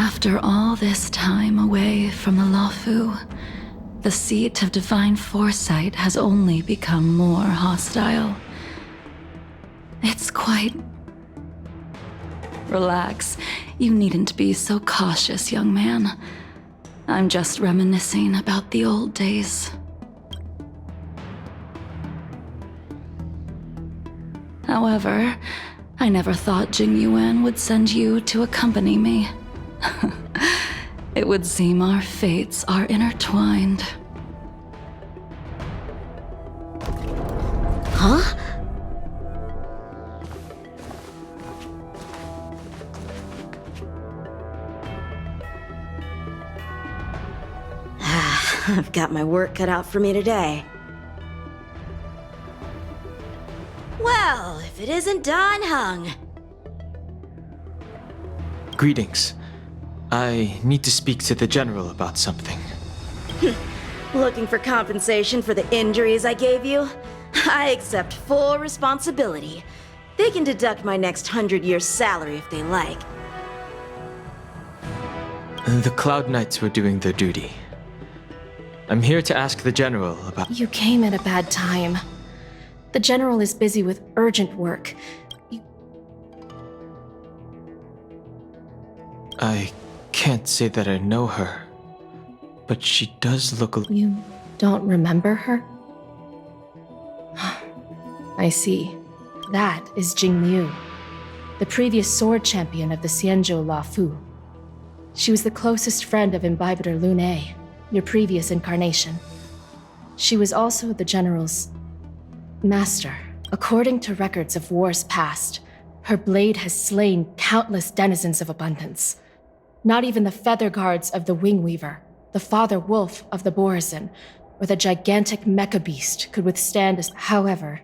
After all this time away from the Luofu, the seat of divine foresight has only become more hostile. It's quite... Relax. You needn't be so cautious, young man. I'm just reminiscing about the old days. However, I never thought Jingliu would send you to accompany me. It would seem our fates are intertwined. Huh? I've got my work cut out for me today. Well, if it isn't Dan Heng. Greetings. I need to speak to the General about something. Looking for compensation for the injuries I gave you? I accept full responsibility. They can deduct my next 100 years' salary if they like. The Cloud Knights were doing their duty. I'm here to ask the General about... You came at a bad time. The General is busy with urgent work. I can't say that I know her, but she does look a... You don't remember her? I see. That is Jingliu, the previous sword champion of the Xianzhou Luofu. She was the closest friend of Imbibitor Lune, your previous incarnation. She was also the General's master. According to records of wars past, her blade has slain countless denizens of abundance. Not even the feather guards of the Wing Weaver, the father wolf of the Borazin, or the gigantic mecha beast could withstand us. However,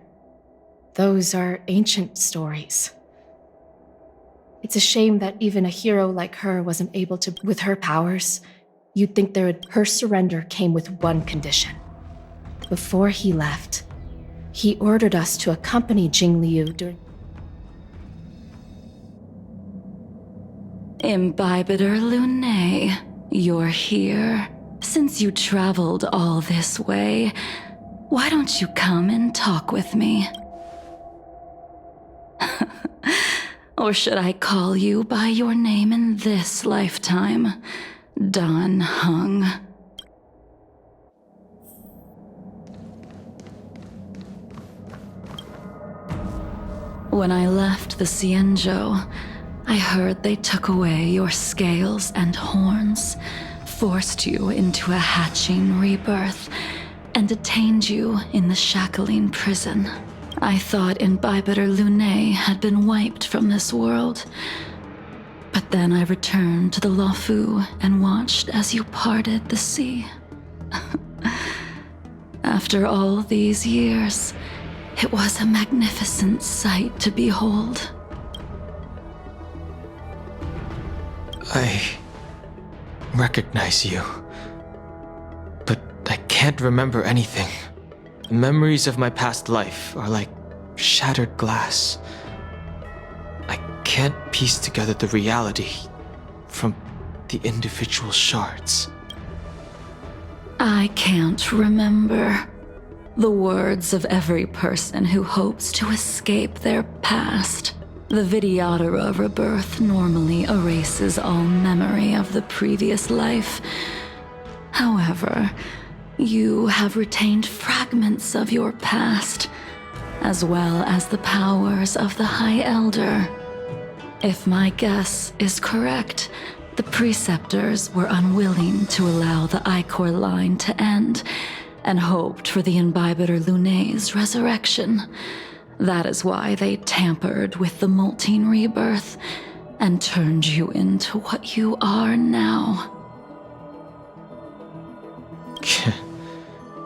those are ancient stories. It's a shame that even a hero like her wasn't able to... With her powers, you'd think her surrender came with one condition. Before he left, he ordered us to accompany Jingliu during... Imbibitor Lune, you're here. Since you traveled all this way, why don't you come and talk with me? Or should I call you by your name in this lifetime? Dan Heng. When I left the Xianzhou, I heard they took away your scales and horns, forced you into a hatching rebirth, and detained you in the shackling prison. I thought Imbibitor Lune had been wiped from this world. But then I returned to the Luofu and watched as you parted the sea. After all these years, it was a magnificent sight to behold. I recognize you, but I can't remember anything. The memories of my past life are like shattered glass. I can't piece together the reality from the individual shards. I can't remember. The words of every person who hopes to escape their past. The Vidyadhara rebirth normally erases all memory of the previous life. However, you have retained fragments of your past, as well as the powers of the High Elder. If my guess is correct, the preceptors were unwilling to allow the Ichor line to end, and hoped for the Imbibitor Lune's resurrection. That is why they tampered with the molting rebirth and turned you into what you are now.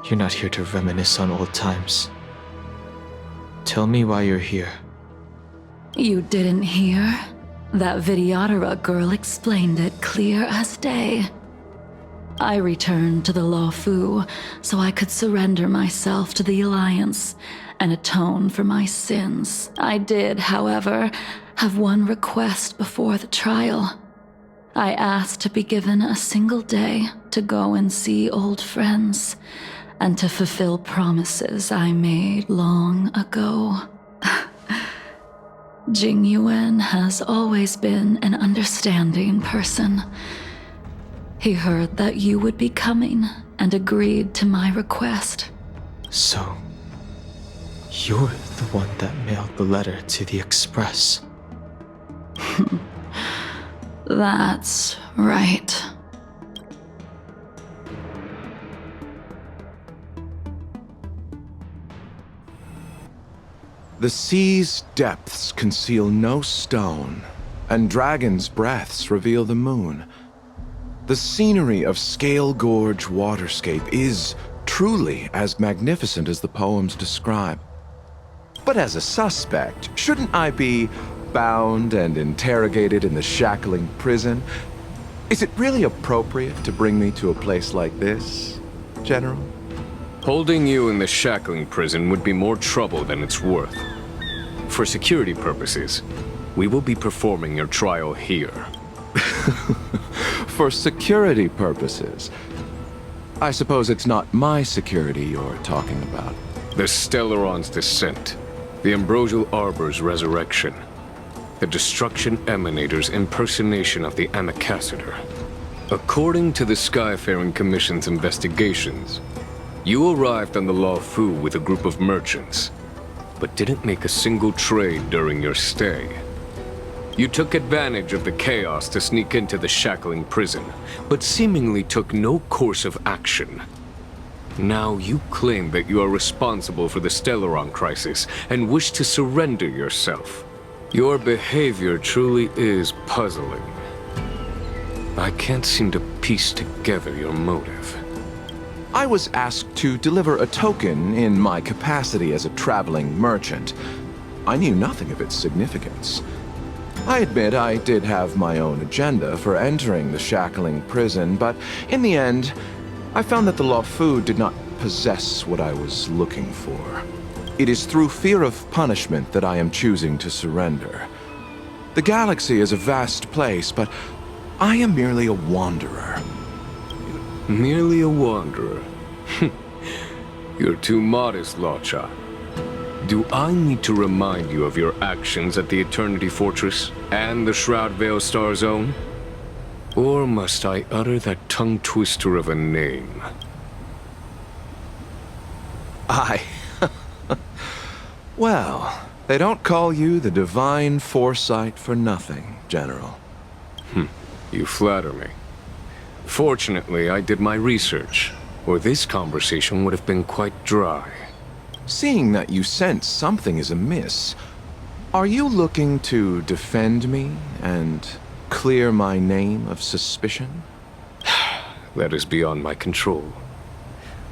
You're not here to reminisce on old times. Tell me why you're here. You didn't hear? That Vidyadhara girl explained it clear as day. I returned to the Luofu so I could surrender myself to the Alliance and atone for my sins. I did, however, have one request before the trial. I asked to be given a single day to go and see old friends and to fulfill promises I made long ago. Jingyuan has always been an understanding person. He heard that you would be coming and agreed to my request. So, you're the one that mailed the letter to the Express. That's right. The sea's depths conceal no stone, and dragons' breaths reveal the moon. The scenery of Scale Gorge Waterscape is truly as magnificent as the poems describe. But as a suspect, shouldn't I be bound and interrogated in the shackling prison? Is it really appropriate to bring me to a place like this, General? Holding you in the shackling prison would be more trouble than it's worth. For security purposes, we will be performing your trial here. For security purposes? I suppose it's not my security you're talking about. The Stellaron's descent, the Ambrosial Arbor's resurrection, the Destruction Emanator's impersonation of the Amicassator. According to the Skyfaring Commission's investigations, you arrived on the Luofu with a group of merchants, but didn't make a single trade during your stay. You took advantage of the chaos to sneak into the shackling prison, but seemingly took no course of action. Now you claim that you are responsible for the Stellaron crisis and wish to surrender yourself. Your behavior truly is puzzling. I can't seem to piece together your motive. I was asked to deliver a token in my capacity as a traveling merchant. I knew nothing of its significance. I admit I did have my own agenda for entering the shackling prison, but in the end, I found that the Luofu did not possess what I was looking for. It is through fear of punishment that I am choosing to surrender. The galaxy is a vast place, but I am merely a wanderer. Merely a wanderer? You're too modest, Locha. Do I need to remind you of your actions at the Eternity Fortress and the Shroud Veil Star Zone? Or must I utter that tongue twister of a name? Well, they don't call you the Divine Foresight for nothing, General. You flatter me. Fortunately, I did my research, or this conversation would have been quite dry. Seeing that you sense something is amiss, are you looking to defend me and clear my name of suspicion? That is beyond my control.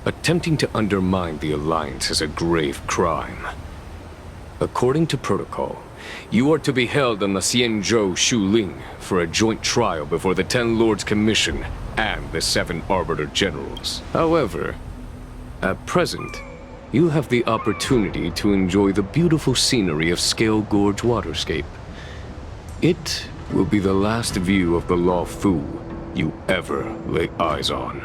Attempting to undermine the Alliance is a grave crime. According to protocol, you are to be held on the Xianzhou Shuling for a joint trial before the Ten Lords Commission and the 7 Arbiter Generals. However, at present, you have the opportunity to enjoy the beautiful scenery of Scale Gorge Waterscape. It will be the last view of the Luofu you ever lay eyes on.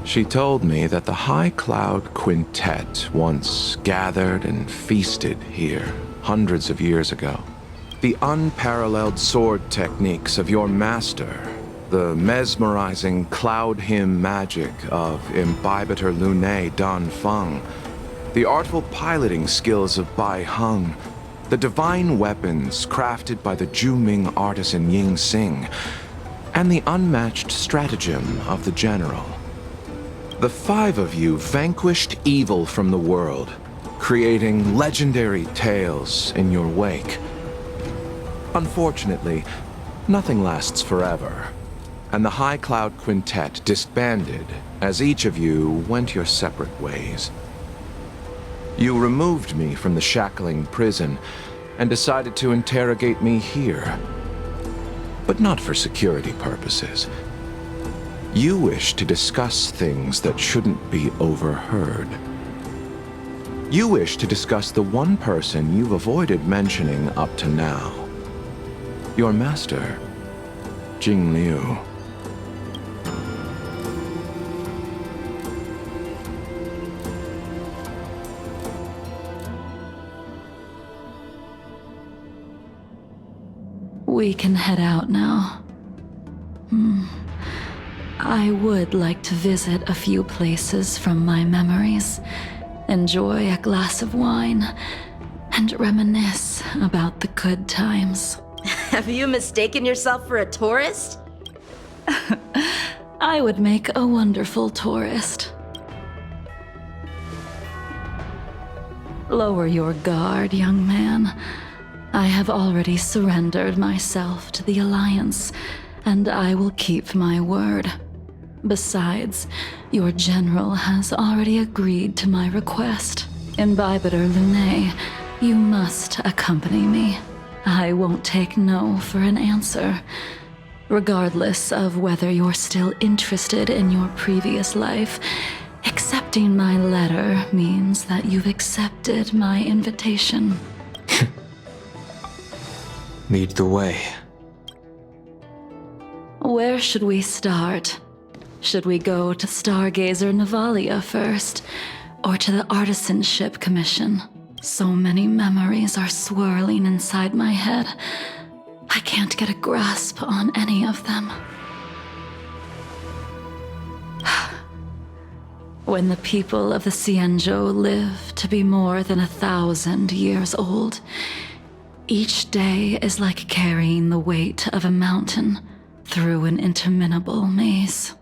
She told me that the High Cloud Quintet once gathered and feasted here hundreds of years ago. The unparalleled sword techniques of your master, the mesmerizing cloud hymn magic of Imbibitor Lunae Dan Feng, the artful piloting skills of Bai Heng, the divine weapons crafted by the Juming artisan Ying Xing, and the unmatched stratagem of the General. The 5 of you vanquished evil from the world, creating legendary tales in your wake. Unfortunately, nothing lasts forever, and the High Cloud Quintet disbanded as each of you went your separate ways. You removed me from the shackling prison and decided to interrogate me here, but not for security purposes. You wish to discuss things that shouldn't be overheard. You wish to discuss the one person you've avoided mentioning up to now. Your master, Jingliu. We can head out now. I would like to visit a few places from my memories, enjoy a glass of wine, and reminisce about the good times. Have you mistaken yourself for a tourist? I would make a wonderful tourist. Lower your guard, young man. I have already surrendered myself to the Alliance, and I will keep my word. Besides, your general has already agreed to my request. Imbibitor Lune, you must accompany me. I won't take no for an answer. Regardless of whether you're still interested in your previous life, accepting my letter means that you've accepted my invitation. Lead the way. Where should we start? Should we go to Stargazer Navalia first, or to the Artisanship Commission? So many memories are swirling inside my head. I can't get a grasp on any of them. When the people of the Xianzhou live to be more than 1,000 years old, each day is like carrying the weight of a mountain through an interminable maze.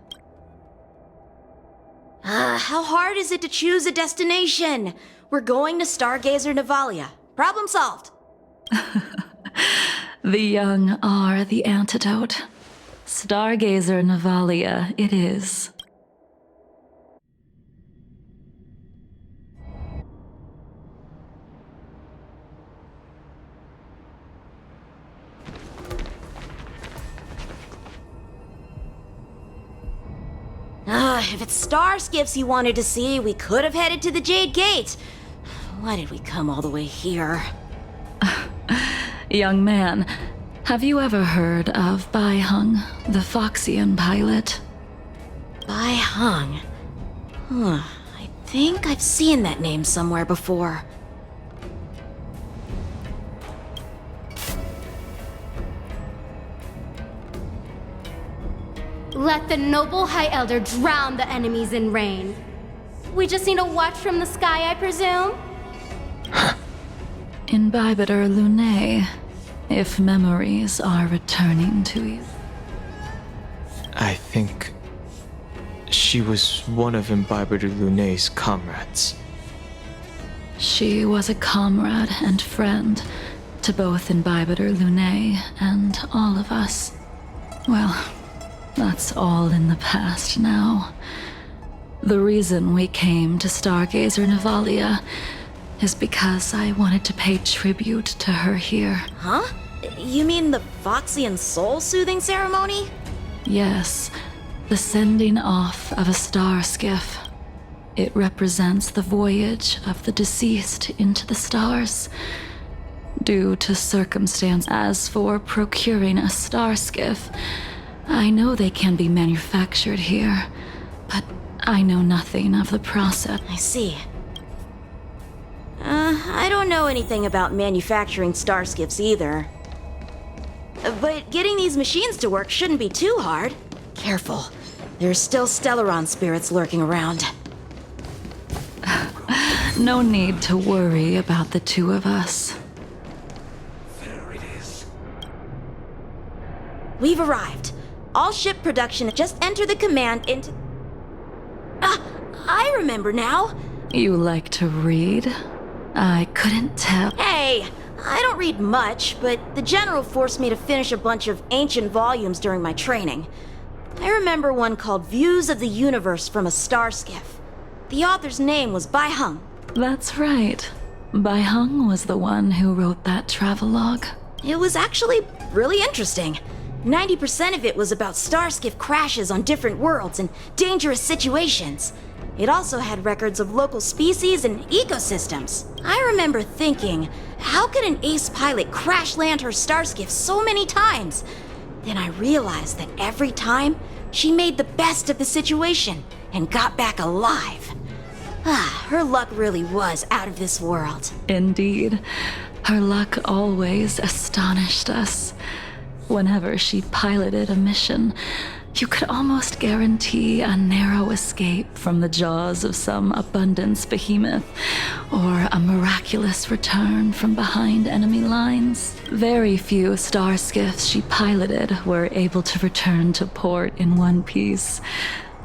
How hard is it to choose a destination? We're going to Stargazer Navalia. Problem solved. The young are the antidote. Stargazer Navalia it is. If it's star skiffs he wanted to see, we could have headed to the Jade Gate. Why did we come all the way here? Young man, have you ever heard of Bai Hung, the Foxian pilot? Bai Hung. I think I've seen that name somewhere before. Let the noble High Elder drown the enemies in rain. We just need a watch from the sky, I presume? Imbibitor Lune, if memories are returning to you. I think she was one of Imbibitor Lune's comrades. She was a comrade and friend to both Imbibitor Lune and all of us. Well, that's all in the past now. The reason we came to Stargazer Navalia is because I wanted to pay tribute to her here. Huh? You mean the Foxian soul-soothing ceremony? Yes, the sending off of a star skiff. It represents the voyage of the deceased into the stars. Due to circumstance, as for procuring a star skiff, I know they can be manufactured here, but I know nothing of the process. I see. I don't know anything about manufacturing star skiffs either. But getting these machines to work shouldn't be too hard. Careful. There's still Stellaron spirits lurking around. No need to worry about the two of us. There it is. We've arrived. All ship production just enter the command into... I remember now. You like to read? I couldn't tell. Hey, I don't read much, but the General forced me to finish a bunch of ancient volumes during my training. I remember one called Views of the Universe from a Star Skiff. The author's name was Bai Hung. That's right. Bai Hung was the one who wrote that travelogue. It was actually really interesting. 90% of it was about star skiff crashes on different worlds and dangerous situations. It also had records of local species and ecosystems. I remember thinking, how could an ace pilot crash land her starskiff so many times? Then I realized that every time, she made the best of the situation and got back alive. Her luck really was out of this world. Indeed. Her luck always astonished us. Whenever she piloted a mission, you could almost guarantee a narrow escape from the jaws of some abundance behemoth, or a miraculous return from behind enemy lines. Very few starskiffs she piloted were able to return to port in one piece.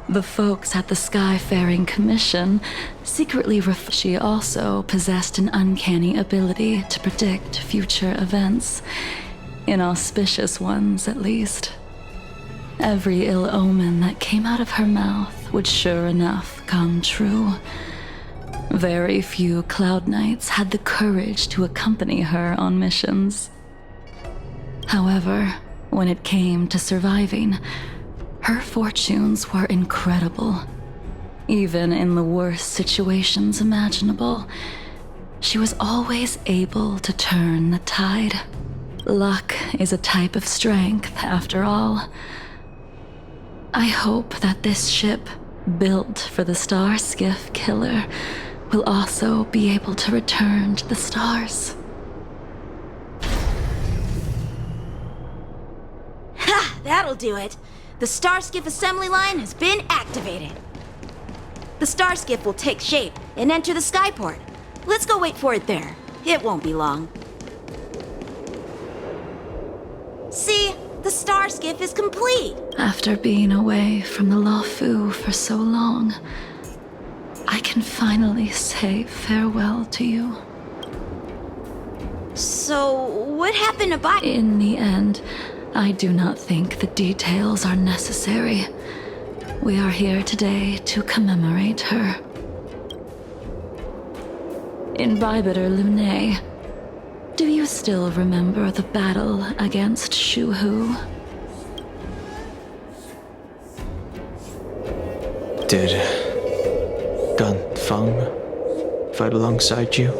The folks at the Skyfaring Commission secretly she also possessed an uncanny ability to predict future events, inauspicious ones at least. Every ill omen that came out of her mouth would sure enough come true. Very few Cloud Knights had the courage to accompany her on missions. However, when it came to surviving, her fortunes were incredible. Even in the worst situations imaginable, she was always able to turn the tide. Luck is a type of strength, after all. I hope that this ship, built for the Star Skiff Killer, will also be able to return to the stars. Ha! That'll do it. The Starskiff assembly line has been activated. The Starskiff will take shape and enter the skyport. Let's go wait for it there. It won't be long. See? The Starskiff is complete! After being away from the Lafu for so long, I can finally say farewell to you. So, what happened to Bai? In the end, I do not think the details are necessary. We are here today to commemorate her. In Bibiter Lune, do you still remember the battle against Shuhu? Did Gan Feng fight alongside you?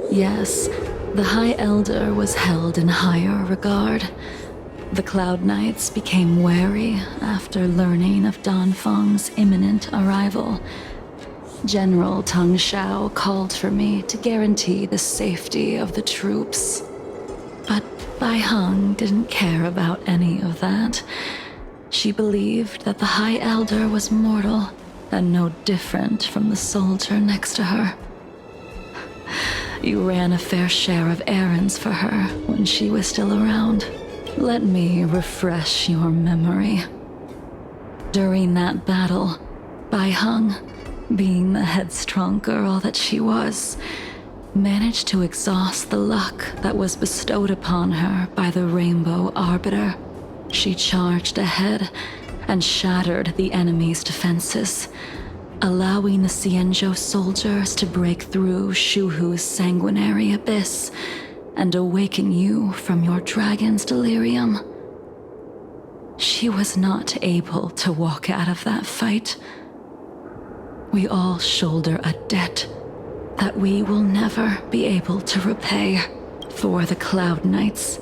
Yes, the High Elder was held in higher regard. The Cloud Knights became wary after learning of Danfeng's imminent arrival. General Tang Xiao called for me to guarantee the safety of the troops. But Bai Heng didn't care about any of that. She believed that the High Elder was mortal and no different from the soldier next to her. You ran a fair share of errands for her when she was still around. Let me refresh your memory. During that battle, Bai Heng, being the headstrong girl that she was, managed to exhaust the luck that was bestowed upon her by the Rainbow Arbiter. She charged ahead and shattered the enemy's defenses, allowing the Xianzhou soldiers to break through Shuhu's sanguinary abyss and awaken you from your dragon's delirium. She was not able to walk out of that fight. We all shoulder a debt that we will never be able to repay. For the Cloud Knights,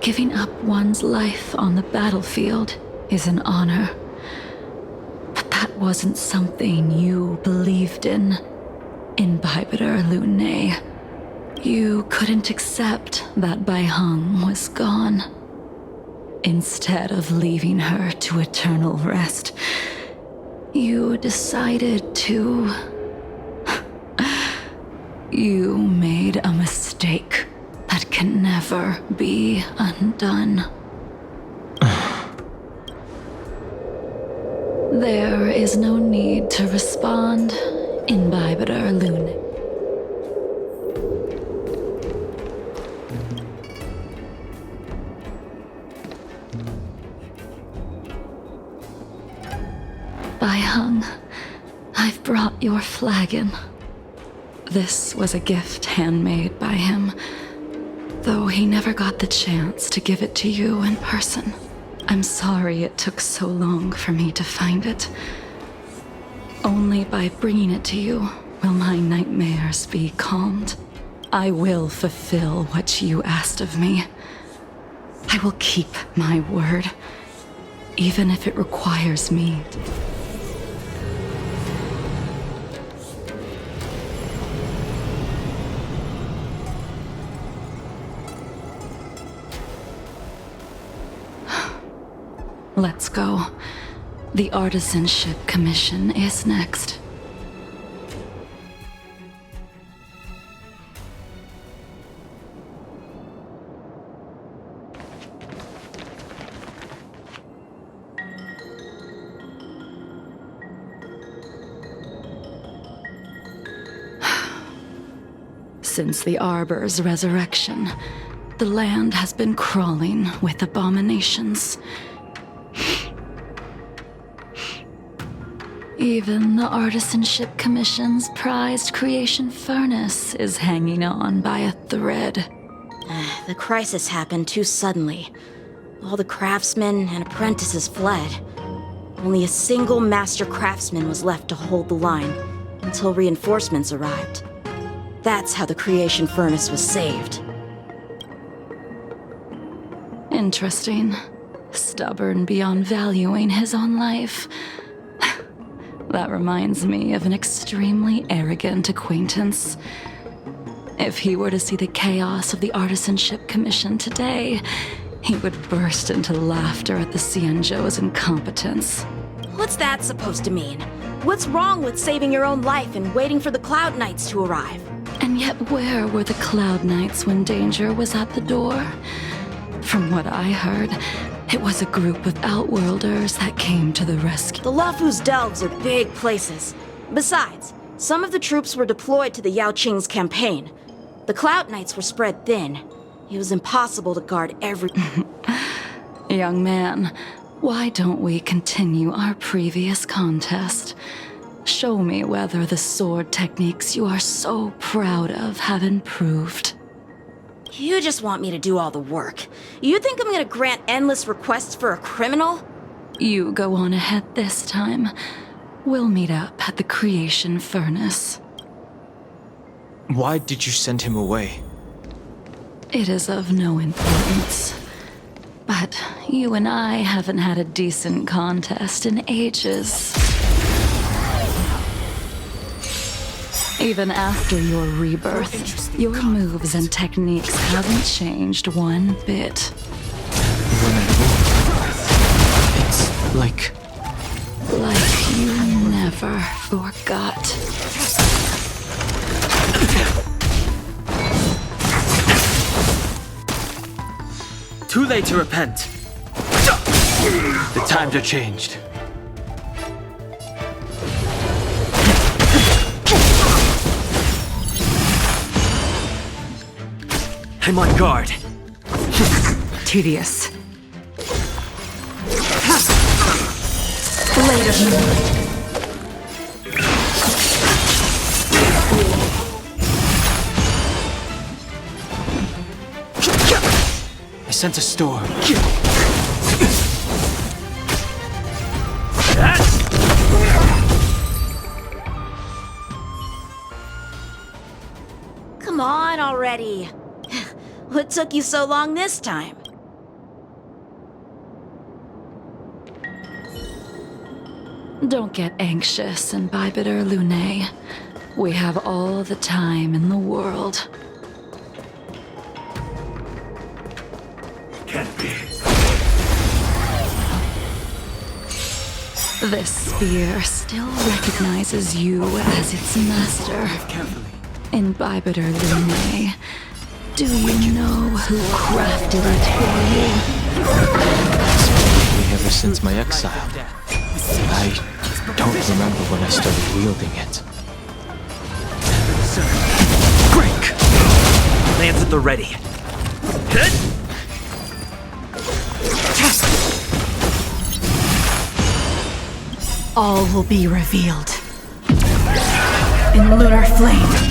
giving up one's life on the battlefield is an honor. But that wasn't something you believed in Bibiter Lune. You couldn't accept that Bai Heng was gone. Instead of leaving her to eternal rest, you decided to... You made a mistake that can never be undone. There is no need to respond, Bibiter Lune. Bai Heng, I've brought your flagon. This was a gift handmade by him, though he never got the chance to give it to you in person. I'm sorry it took so long for me to find it. Only by bringing it to you will my nightmares be calmed. I will fulfill what you asked of me. I will keep my word, even if it requires me to... Let's go. The Artisanship Commission is next. Since the Arbor's resurrection, the land has been crawling with abominations. Even the Artisanship Commission's prized creation furnace is hanging on by a thread. The crisis happened too suddenly. All the craftsmen and apprentices fled. Only a single master craftsman was left to hold the line until reinforcements arrived. That's how the creation furnace was saved. Interesting. Stubborn beyond valuing his own life. That reminds me of an extremely arrogant acquaintance. If he were to see the chaos of the Artisanship Commission today, he would burst into laughter at the Xianzhou's incompetence. What's that supposed to mean? What's wrong with saving your own life and waiting for the Cloud Knights to arrive? And yet where were the Cloud Knights when danger was at the door? From what I heard, it was a group of Outworlders that came to the rescue. The Luofu's delves are big places. Besides, some of the troops were deployed to the Yaoqing's campaign. The Cloud Knights were spread thin. It was impossible to guard every... Young man, why don't we continue our previous contest? Show me whether the sword techniques you are so proud of have improved. You just want me to do all the work. You think I'm gonna grant endless requests for a criminal? You go on ahead this time. We'll meet up at the creation furnace. Why did you send him away? It is of no importance. But you and I haven't had a decent contest in ages. Even after your rebirth, your moves and techniques haven't changed one bit. When I move, it's like... Like you never forgot. Too late to repent. The times are changed. I'm on guard. Tedious. Blade of Moonlight. I sense a storm. Come on already. What took you so long this time? Don't get anxious, Imbibitor Lune. We have all the time in the world. Can't be. This spear still recognizes you as its master. Carefully. Imbibitor Lune. Do you know who crafted it for you? Ever since my exile. I don't remember when I started wielding it. Break! Lands at the ready. All will be revealed. In lunar flame.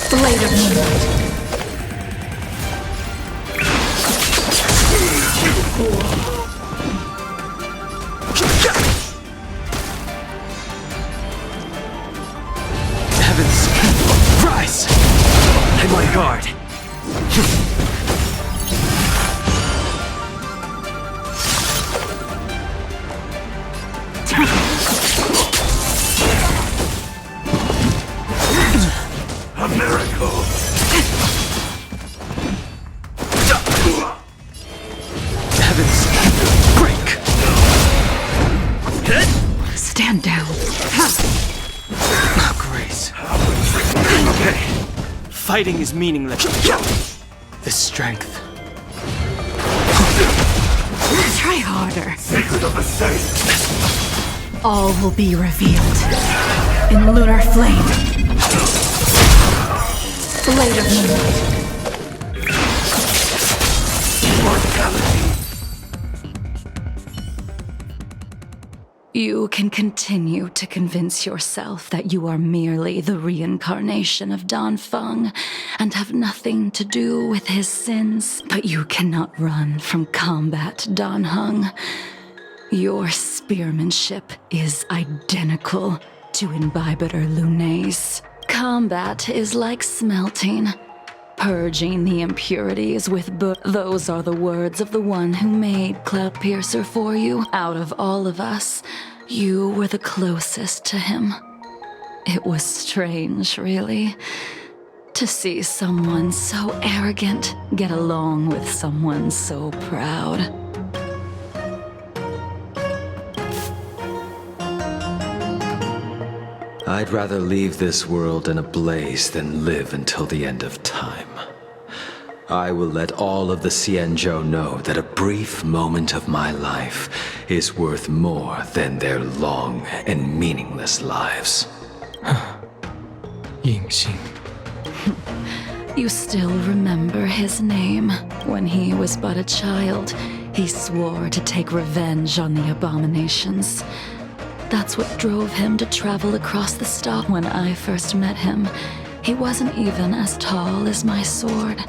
Blade of Moonlight. Stand down. Oh, Grace. Okay. Fighting is meaningless. The strength. Try harder. Secret of the safe. All will be revealed in lunar flame. Blade of moonlight. You can continue to convince yourself that you are merely the reincarnation of Dan Feng and have nothing to do with his sins, but you cannot run from combat, Dan Heng. Your spearmanship is identical to Imbibitor Lunay's. Combat is like smelting, purging the impurities with those are the words of the one who made Cloudpiercer for you. Out of all of us, you were the closest to him. It was strange, really, to see someone so arrogant get along with someone so proud. I'd rather leave this world in a blaze than live until the end of time. I will let all of the Xianzhou know that a brief moment of my life is worth more than their long and meaningless lives. Yingxing. You still remember his name. When he was but a child, he swore to take revenge on the abominations. That's what drove him to travel across the steppe. When I first met him, he wasn't even as tall as my sword.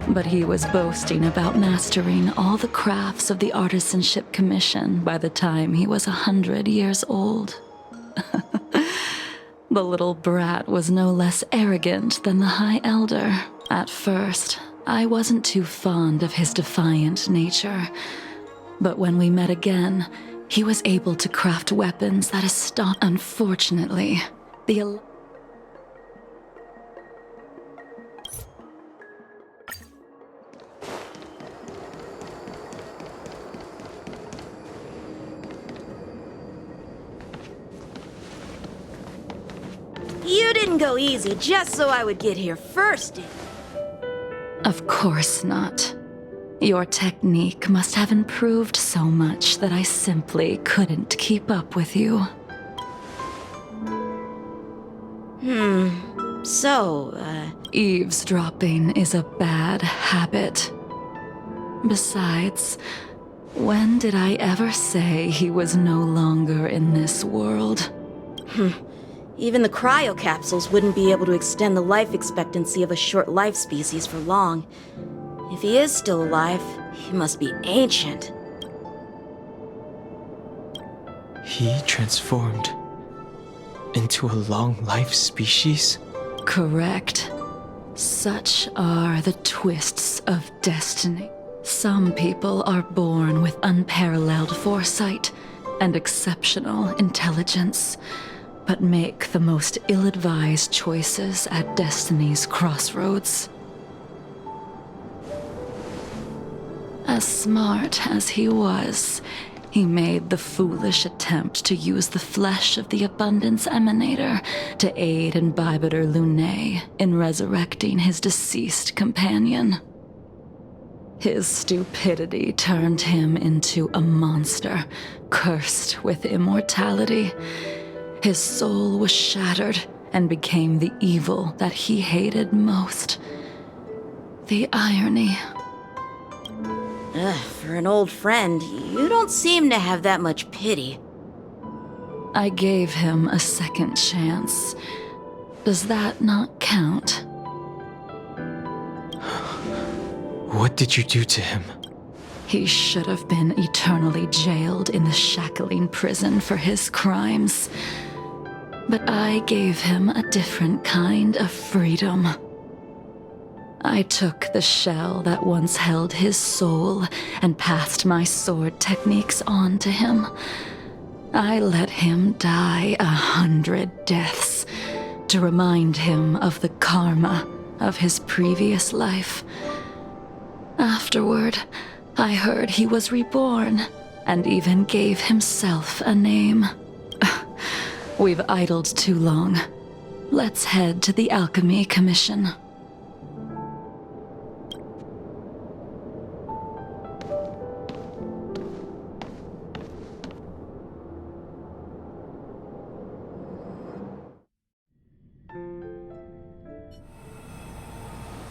But he was boasting about mastering all the crafts of the Artisanship Commission by the time he was 100 years old. The little brat was no less arrogant than the High Elder. At first, I wasn't too fond of his defiant nature. But when we met again, he was able to craft weapons that astonished. Unfortunately, the You didn't go easy just so I would get here first, did you? Of course not. Your technique must have improved so much that I simply couldn't keep up with you. Eavesdropping is a bad habit. Besides, when did I ever say he was no longer in this world? Even the cryocapsules wouldn't be able to extend the life expectancy of a short life species for long. If he is still alive, he must be ancient. He transformed into a long-life species? Correct. Such are the twists of destiny. Some people are born with unparalleled foresight and exceptional intelligence, but make the most ill-advised choices at destiny's crossroads. As smart as he was, he made the foolish attempt to use the flesh of the Abundance Emanator to aid Imbibitor Lunay in resurrecting his deceased companion. His stupidity turned him into a monster, cursed with immortality. His soul was shattered and became the evil that he hated most. The irony. For an old friend, you don't seem to have that much pity. I gave him a second chance. Does that not count? What did you do to him? He should have been eternally jailed in the shackling prison for his crimes. But I gave him a different kind of freedom. I took the shell that once held his soul and passed my sword techniques on to him. I let him die 100 deaths to remind him of the karma of his previous life. Afterward, I heard he was reborn and even gave himself a name. We've idled too long. Let's head to the Alchemy Commission.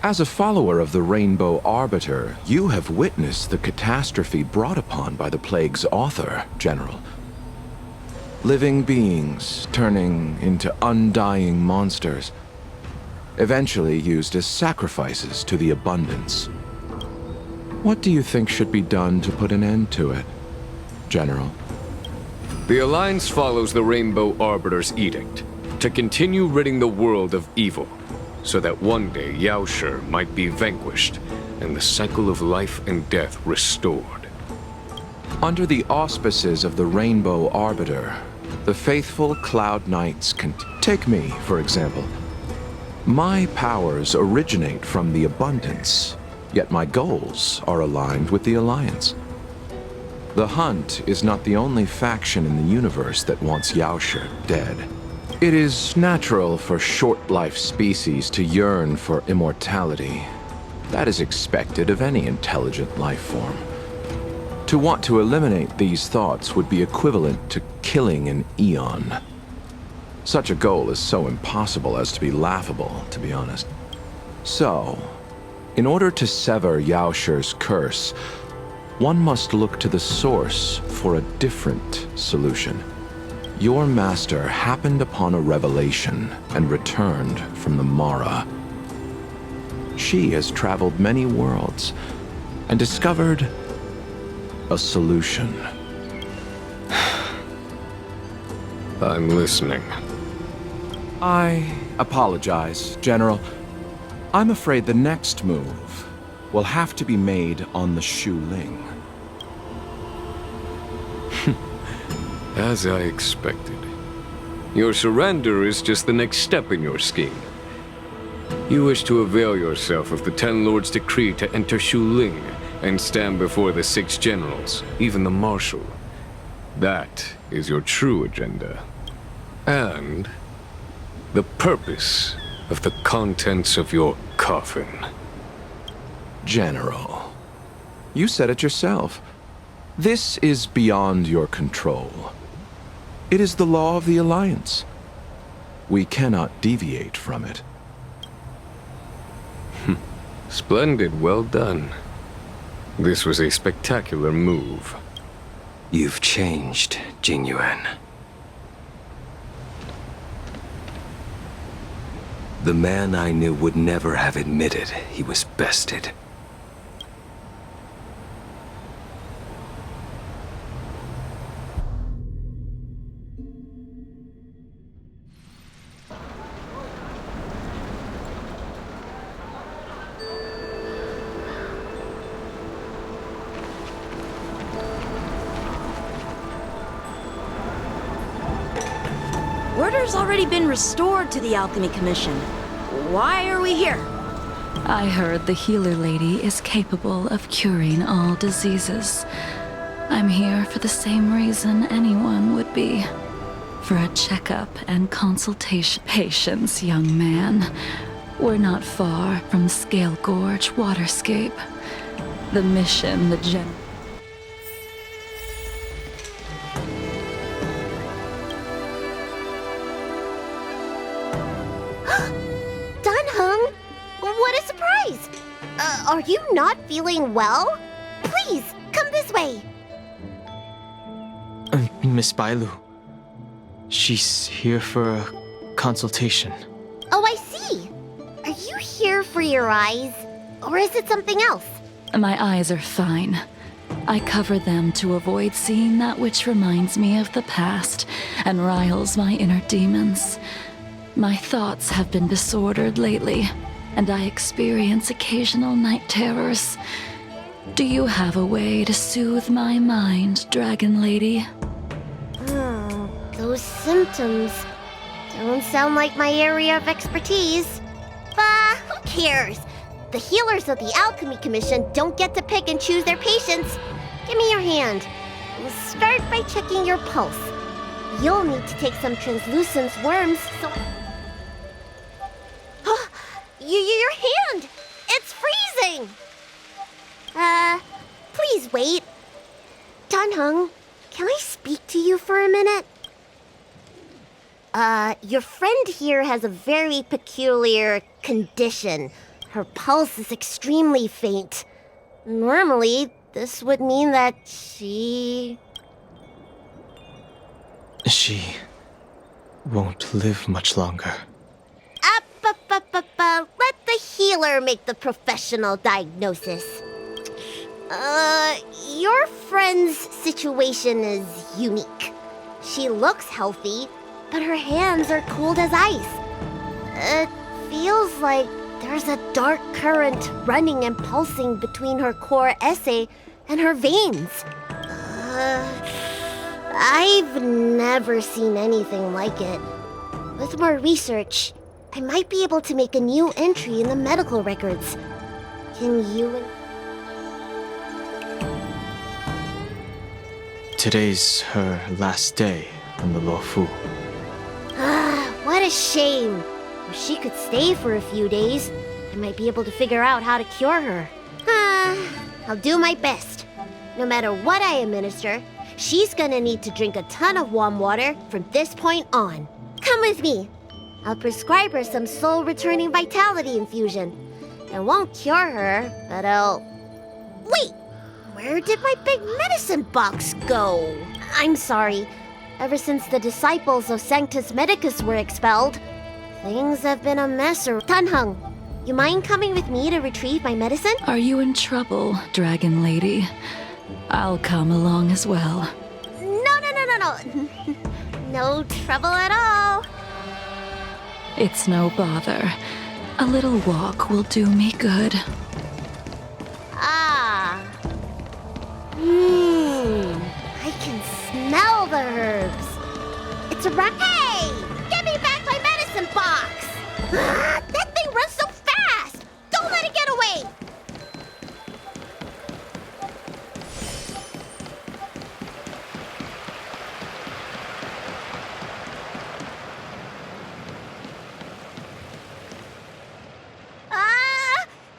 As a follower of the Rainbow Arbiter, you have witnessed the catastrophe brought upon by the plague's author, General. Living beings turning into undying monsters, eventually used as sacrifices to the abundance. What do you think should be done to put an end to it, General? The Alliance follows the Rainbow Arbiter's edict to continue ridding the world of evil, so that one day Yaoshi might be vanquished and the cycle of life and death restored. Under the auspices of the Rainbow Arbiter, the faithful Cloud Knights can take me, for example. My powers originate from the abundance, yet my goals are aligned with the Alliance. The Hunt is not the only faction in the universe that wants Yaoshi dead. It is natural for short-life species to yearn for immortality. That is expected of any intelligent life form. To want to eliminate these thoughts would be equivalent to killing an eon. Such a goal is so impossible as to be laughable, to be honest. So, in order to sever Yaoshi's curse, one must look to the source for a different solution. Your master happened upon a revelation and returned from the Mara. She has traveled many worlds and discovered a solution. I'm listening. I apologize, General. I'm afraid the next move will have to be made on the Shu Ling. As I expected. Your surrender is just the next step in your scheme. You wish to avail yourself of the Ten Lords' decree to enter Shu Ling and stand before the 6 generals, even the Marshal. That is your true agenda. And the purpose of the contents of your coffin. General, you said it yourself. This is beyond your control. It is the law of the Alliance. We cannot deviate from it. Splendid, well done. This was a spectacular move. You've changed, Jingyuan. The man I knew would never have admitted he was bested. Order's already been restored to the Alchemy Commission. Why are we here? I heard the healer lady is capable of curing all diseases. I'm here for the same reason anyone would be. For a checkup and consultation. Patience, young man. We're not far from Scale Gorge waterscape. The mission the Dunhung? What a surprise! Are you not feeling well? Please, come this way. Miss Bailu. She's here for a consultation. Oh, I see. Are you here for your eyes? Or is it something else? My eyes are fine. I cover them to avoid seeing that which reminds me of the past and riles my inner demons. My thoughts have been disordered lately, and I experience occasional night terrors. Do you have a way to soothe my mind, Dragon Lady? Those symptoms don't sound like my area of expertise. Who cares? The healers of the Alchemy Commission don't get to pick and choose their patients. Give me your hand. We'll start by checking your pulse. You'll need to take some translucent worms, so... Your hand! It's freezing! Please wait. Dunhung, can I speak to you for a minute? Your friend here has a very peculiar condition. Her pulse is extremely faint. Normally, this would mean that she won't live much longer. Let the healer make the professional diagnosis. Your friend's situation is unique. She looks healthy, but her hands are cold as ice. It feels like there's a dark current running and pulsing between her core esse and her veins. I've never seen anything like it. With more research, I might be able to make a new entry in the medical records. Can you... Today's her last day on the Luofu. What a shame. If she could stay for a few days, I might be able to figure out how to cure her. I'll do my best. No matter what I administer, she's gonna need to drink a ton of warm water from this point on. Come with me. I'll prescribe her some soul-returning vitality infusion. It won't cure her, but I'll... Wait! Where did my big medicine box go? I'm sorry. Ever since the disciples of Sanctus Medicus were expelled, things have been a mess. Dunhung, you mind coming with me to retrieve my medicine? Are you in trouble, Dragon Lady? I'll come along as well. No. No trouble at all. It's no bother. A little walk will do me good. I can smell the herbs. It's around. Hey! Give me back my medicine box! That thing runs so fast! Don't let it get away!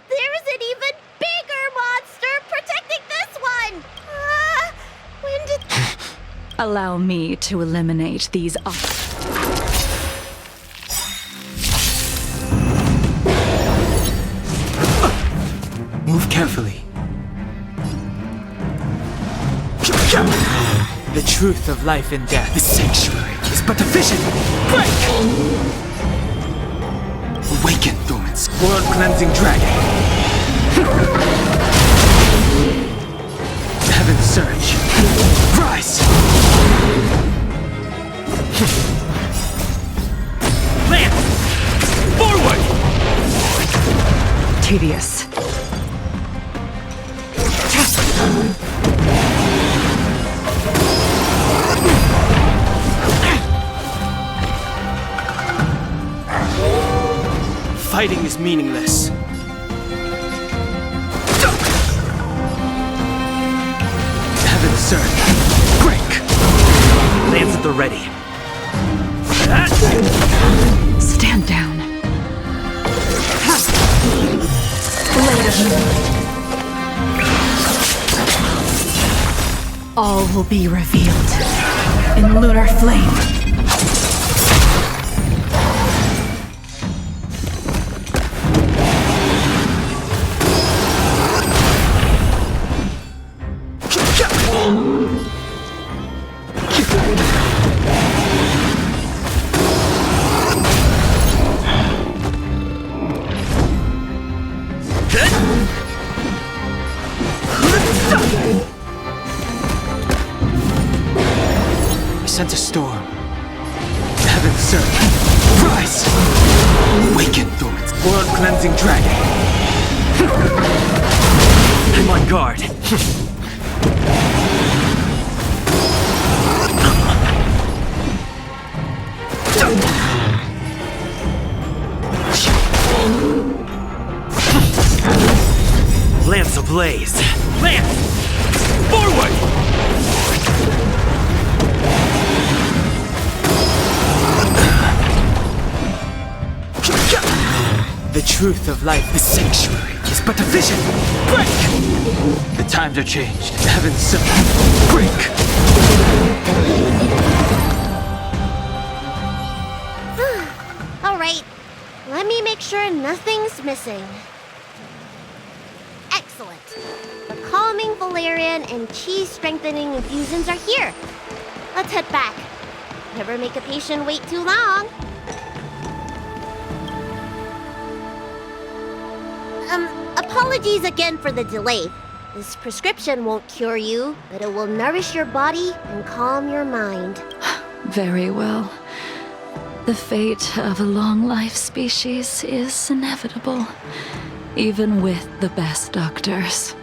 There's an even bigger monster protecting this one! When did... Allow me to eliminate these Move carefully. The truth of life and death. The sanctuary is but a vision. Break! Awaken, Dormant's world-cleansing dragon. Heaven's surge. Rise! Land! Forward! tedious. Fighting is meaningless. Heaven's surge. Break! Lands at the ready. Stand down. Blade of Moon. All will be revealed in lunar flame. I sense a storm. Heaven's surge. Rise! Awaken, Dormant's world-cleansing dragon. I'm on guard. Lance ablaze! Lance! Forward! truth of life. The sanctuary is but a vision. Break! The times are changed. The heavens submit. Break! All right, let me make sure nothing's missing. Excellent. The calming valerian and chi strengthening infusions are here. Let's head back. Never make a patient wait too long. Apologies again for the delay. This prescription won't cure you, but it will nourish your body and calm your mind. Very well. The fate of a long-life species is inevitable, even with the best doctors.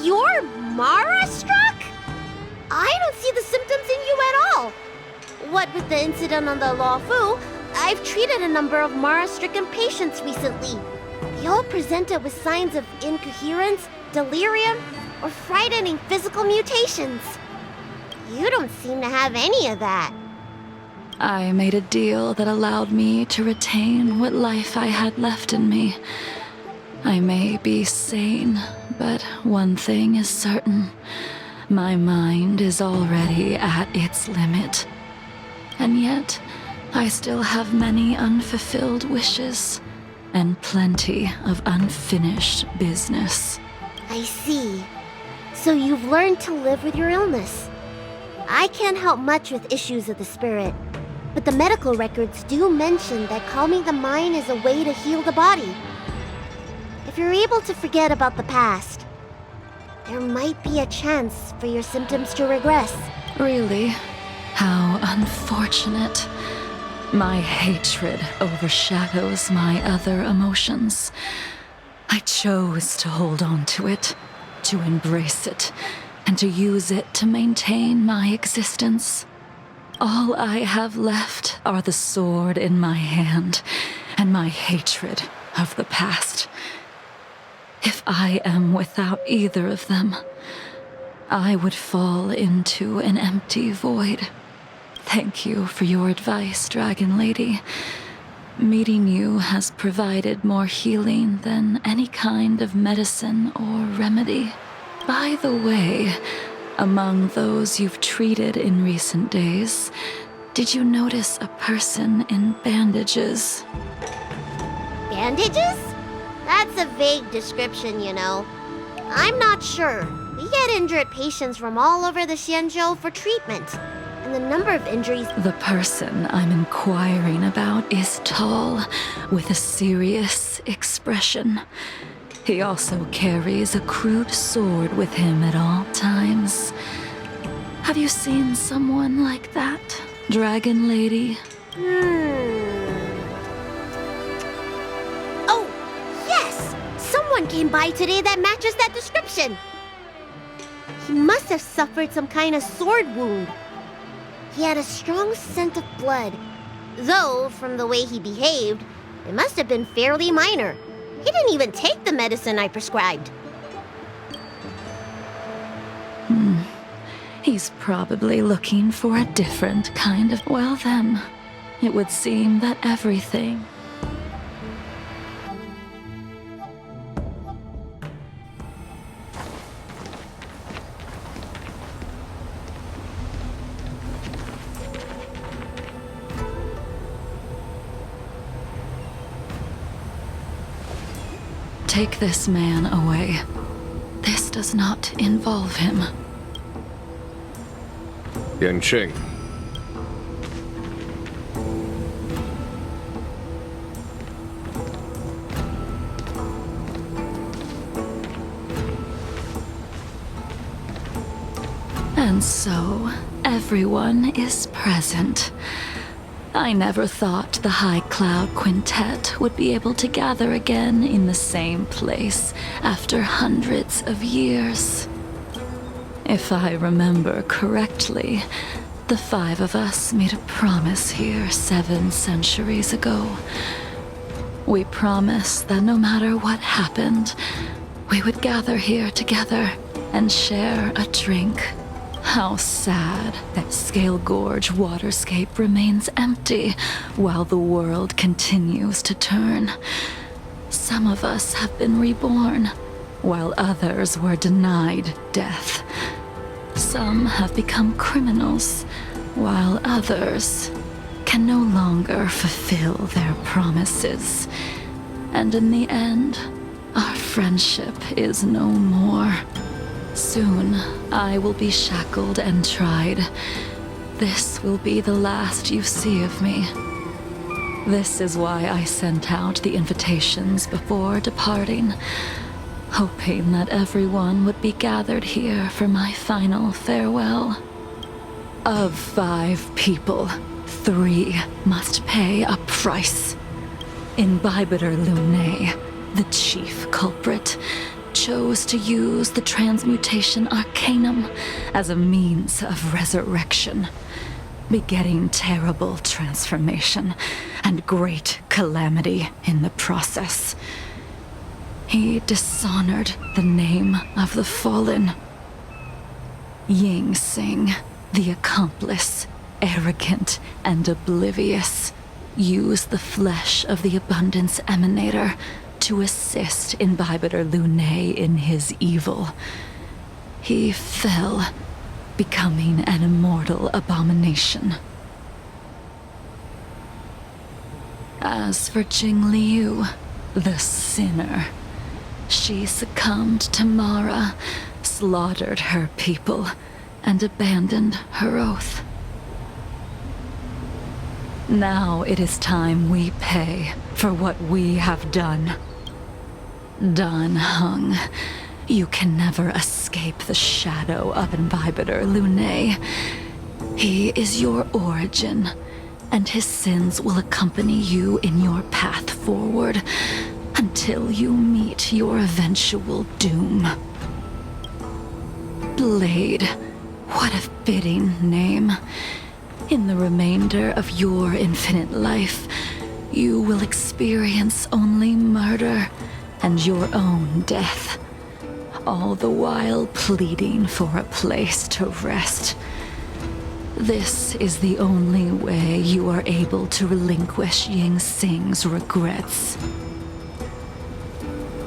You're Mara-struck? I don't see the symptoms in you at all. What with the incident on the Law Fu, I've treated a number of Mara-stricken patients recently. They all presented with signs of incoherence, delirium, or frightening physical mutations. You don't seem to have any of that. I made a deal that allowed me to retain what life I had left in me. I may be sane, but one thing is certain. My mind is already at its limit. And yet, I still have many unfulfilled wishes, and plenty of unfinished business. I see. So you've learned to live with your illness. I can't help much with issues of the spirit, but the medical records do mention that calming the mind is a way to heal the body. If you're able to forget about the past, there might be a chance for your symptoms to regress. Really? How unfortunate. My hatred overshadows my other emotions. I chose to hold on to it, to embrace it, and to use it to maintain my existence. All I have left are the sword in my hand and my hatred of the past. If I am without either of them, I would fall into an empty void. Thank you for your advice, Dragon Lady. Meeting you has provided more healing than any kind of medicine or remedy. By the way, among those you've treated in recent days, did you notice a person in bandages? Bandages? That's a vague description, you know. I'm not sure. We get injured patients from all over the Xianzhou for treatment. And the number of injuries... The person I'm inquiring about is tall, with a serious expression. He also carries a crude sword with him at all times. Have you seen someone like that, Dragon Lady? Oh, yes! Someone came by today that matches that description. He must have suffered some kind of sword wound. He had a strong scent of blood, though from the way he behaved, it must have been fairly minor. He didn't even take the medicine I prescribed. He's probably looking for a different kind of... Well then, it would seem that everything... Take this man away. This does not involve him. Yanqing. And so, everyone is present. I never thought the High Cloud Quintet would be able to gather again in the same place after hundreds of years. If I remember correctly, the five of us made a promise here 7 centuries ago. We promised that no matter what happened, we would gather here together and share a drink. How sad that Scale Gorge waterscape remains empty while the world continues to turn. Some of us have been reborn, while others were denied death. Some have become criminals, while others can no longer fulfill their promises. And in the end, our friendship is no more. Soon, I will be shackled and tried. This will be the last you see of me. This is why I sent out the invitations before departing, hoping that everyone would be gathered here for my final farewell. Of 5 people, 3 must pay a price. Imbibitor Lunae, the chief culprit, chose to use the transmutation arcanum as a means of resurrection, begetting terrible transformation and great calamity in the process. He dishonored the name of the fallen. Ying Sing, the accomplice, arrogant and oblivious, used the flesh of the Abundance Emanator to assist Imbibitor Lunae in his evil. He fell, becoming an immortal abomination. As for Jingliu, the sinner, she succumbed to Mara, slaughtered her people, and abandoned her oath. Now it is time we pay for what we have done. Dan Heng, you can never escape the shadow of Imbibitor Lunae. He is your origin, and his sins will accompany you in your path forward until you meet your eventual doom. Blade, what a fitting name. In the remainder of your infinite life, you will experience only murder and your own death, all the while pleading for a place to rest. This is the only way you are able to relinquish Ying Sing's regrets.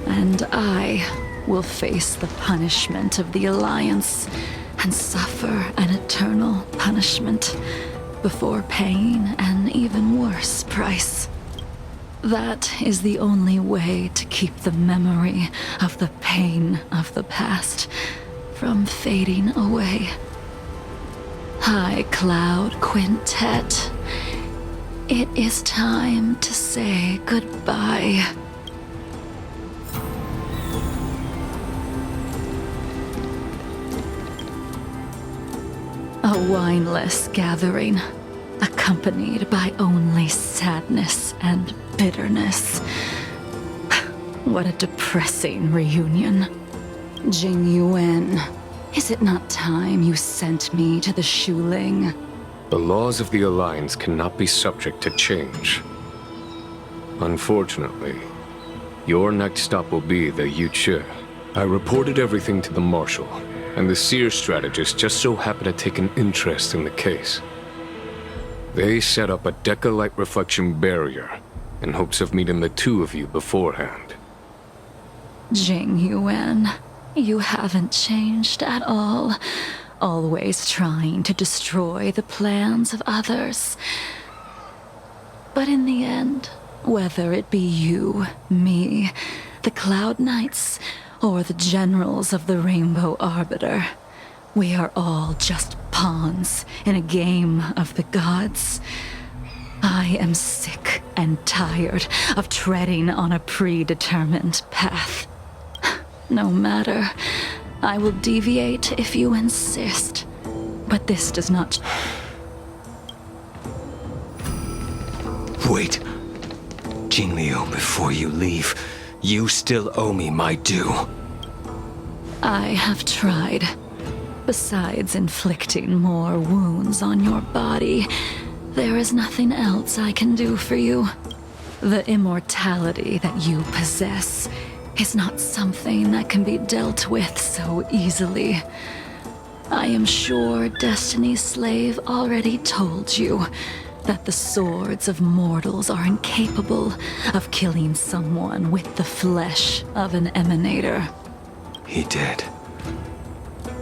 And I will face the punishment of the Alliance and suffer an eternal punishment before paying an even worse price. That is the only way to keep the memory of the pain of the past from fading away. High Cloud Quintet, it is time to say goodbye. A wineless gathering, accompanied by only sadness and bitterness. What a depressing reunion. Jingyuan, is it not time you sent me to the Shuling? The laws of the Alliance cannot be subject to change. Unfortunately, your next stop will be the Yuchi. I reported everything to the Marshal, and the Seer strategist just so happened to take an interest in the case. They set up a Deca-light reflection barrier in hopes of meeting the 2 of you beforehand. Jingyuan, you haven't changed at all. Always trying to destroy the plans of others. But in the end, whether it be you, me, the Cloud Knights, or the generals of the Rainbow Arbiter, we are all just pawns in a game of the gods. I am sick and tired of treading on a predetermined path. No matter, I will deviate if you insist, but this does not... Wait. Jingliu, before you leave, you still owe me my due. I have tried. Besides inflicting more wounds on your body, there is nothing else I can do for you. The immortality that you possess is not something that can be dealt with so easily. I am sure Destiny's Slave already told you that the swords of mortals are incapable of killing someone with the flesh of an emanator. He did.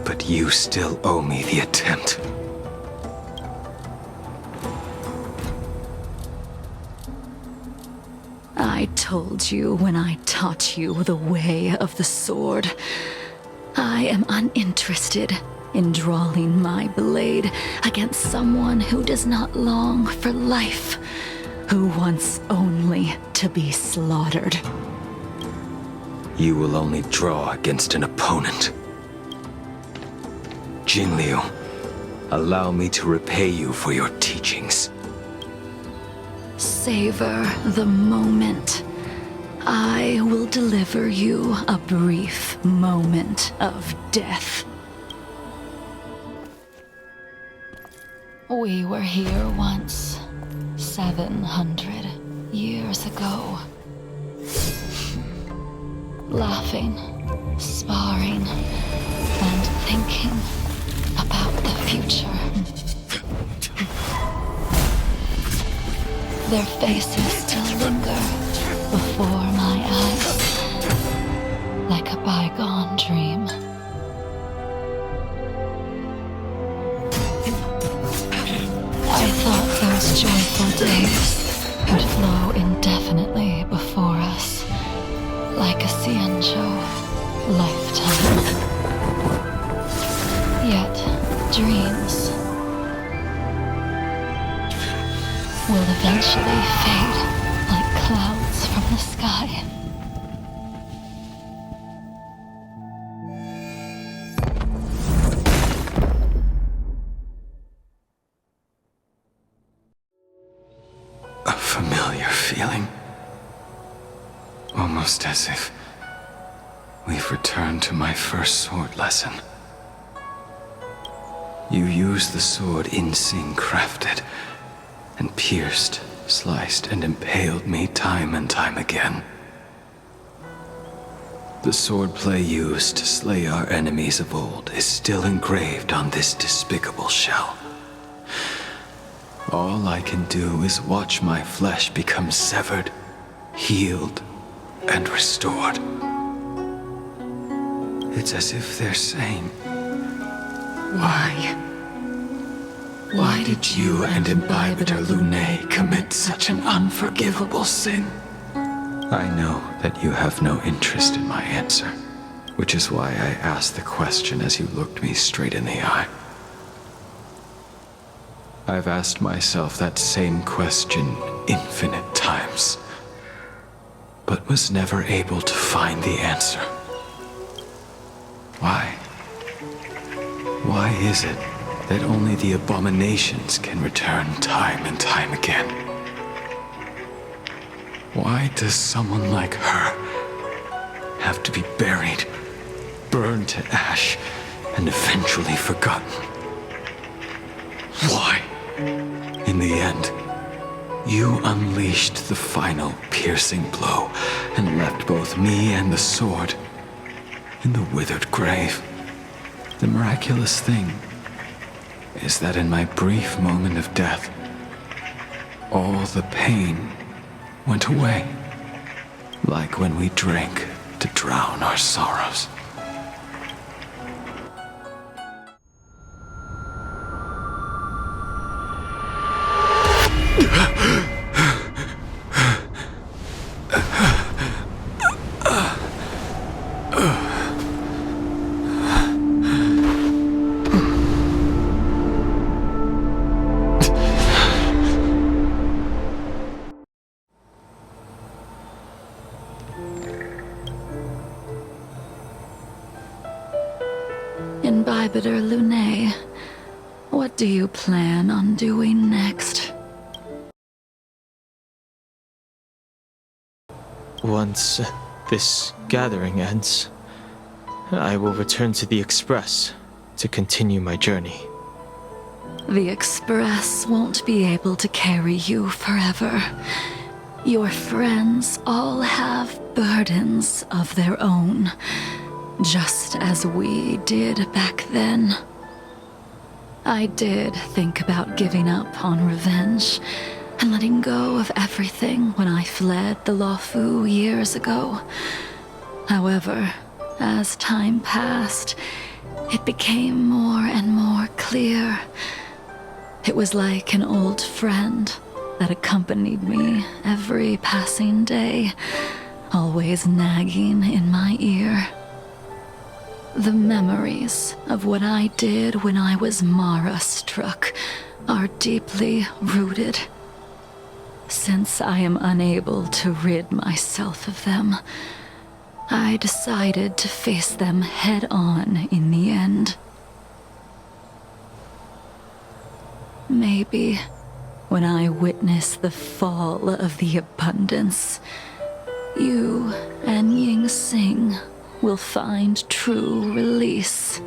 But you still owe me the attempt. I told you when I taught you the way of the sword. I am uninterested in drawing my blade against someone who does not long for life, who wants only to be slaughtered. You will only draw against an opponent. Jingliu, allow me to repay you for your teachings. Savor the moment. I will deliver you a brief moment of death. We were here once, 700 years ago. Laughing, sparring, and thinking about the future. Their faces still linger before my eyes, like a bygone dream. I thought those joyful days would flow indefinitely before us, like a Cianzhou lifetime. Yet, dreams will eventually fade like clouds from the sky. A familiar feeling. Almost as if we've returned to my first sword lesson. You used the sword Insing crafted, and pierced, sliced, and impaled me time and time again. The swordplay used to slay our enemies of old is still engraved on this despicable shell. All I can do is watch my flesh become severed, healed, and restored. It's as if they're saying, Why? Why did you and Imbibitor Lune commit such an unforgivable sin? I know that you have no interest in my answer, which is why I asked the question as you looked me straight in the eye. I've asked myself that same question infinite times, but was never able to find the answer. Why? Why is it that only the abominations can return time and time again? Why does someone like her have to be buried, burned to ash, and eventually forgotten? Why? In the end, you unleashed the final piercing blow and left both me and the sword in the withered grave. The miraculous thing is that in my brief moment of death, all the pain went away, like when we drank to drown our sorrows. Imbibitor Lune, what do you plan on doing next? Once this gathering ends, I will return to the Express to continue my journey. The Express won't be able to carry you forever. Your friends all have burdens of their own, just as we did back then. I did think about giving up on revenge and letting go of everything when I fled the Luofu years ago. However, as time passed, it became more and more clear. It was like an old friend that accompanied me every passing day, always nagging in my ear. The memories of what I did when I was Mara-struck are deeply rooted. Since I am unable to rid myself of them, I decided to face them head-on in the end. Maybe when I witness the fall of the abundance, you and Ying Sing will find true release.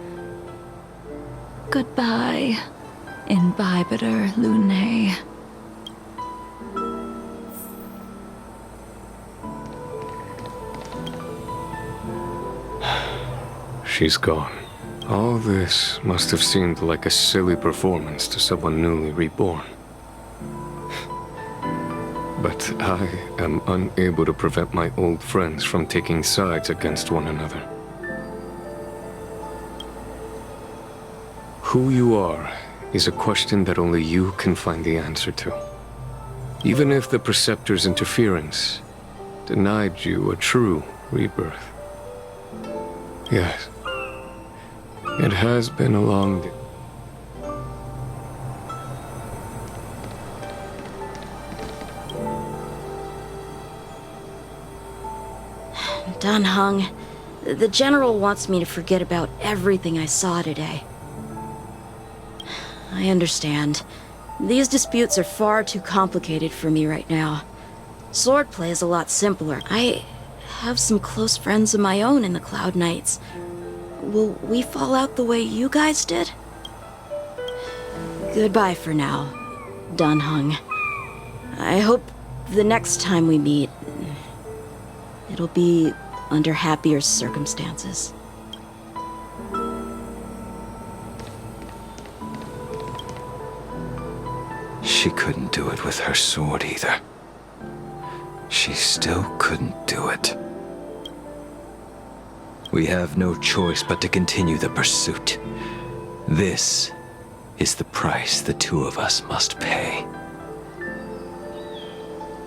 Goodbye, Imbibitor Lune. She's gone. All this must have seemed like a silly performance to someone newly reborn. But I am unable to prevent my old friends from taking sides against one another. Who you are is a question that only you can find the answer to. Even if the Preceptor's interference denied you a true rebirth. Yes. It has been a long day. Dan Heng, the General wants me to forget about everything I saw today. I understand. These disputes are far too complicated for me right now. Swordplay is a lot simpler. I have some close friends of my own in the Cloud Knights. Will we fall out the way you guys did? Goodbye for now, Dan Heng. I hope the next time we meet, it'll be under happier circumstances. She couldn't do it with her sword either. She still couldn't do it. We have no choice but to continue the pursuit. This is the price the two of us must pay.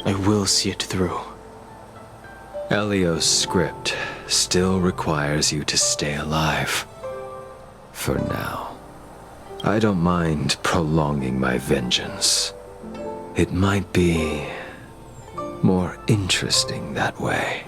I will see it through. Elio's script still requires you to stay alive. For now. I don't mind prolonging my vengeance. It might be more interesting that way.